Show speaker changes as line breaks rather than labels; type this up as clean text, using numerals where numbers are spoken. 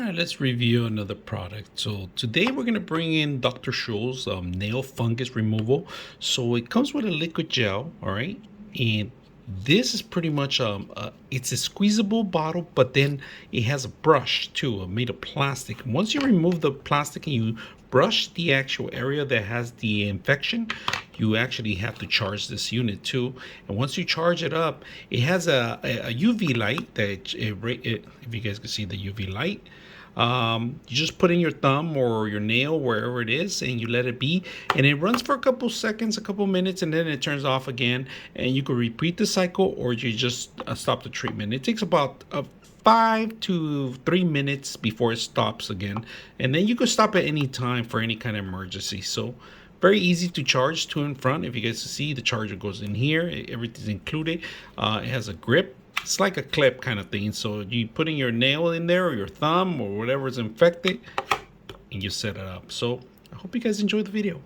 right, let's review another product. So today we're going to bring in Dr. Scholl's nail fungus removal. So it comes with a liquid gel, all right? And this is pretty much it's a squeezable bottle, but then it has a brush too, made of plastic. Once you remove the plastic and you brush the actual area that has the infection, you actually have to charge this unit too. And once you charge it up, it has a UV light that if you guys can see the UV light, you just put in your thumb or your nail wherever it is and you let it be, and it runs for a couple seconds, a couple minutes, and then it turns off again, and you could repeat the cycle or you just stop the treatment. It takes about 5 to 3 minutes before it stops again, and then you could stop at any time for any kind of emergency. So very easy to charge to in front. If you guys see, the charger goes in here, everything's included. It has a grip. It's like a clip kind of thing. So you put in your nail in there or your thumb or whatever is infected and you set it up. So I hope you guys enjoyed the video.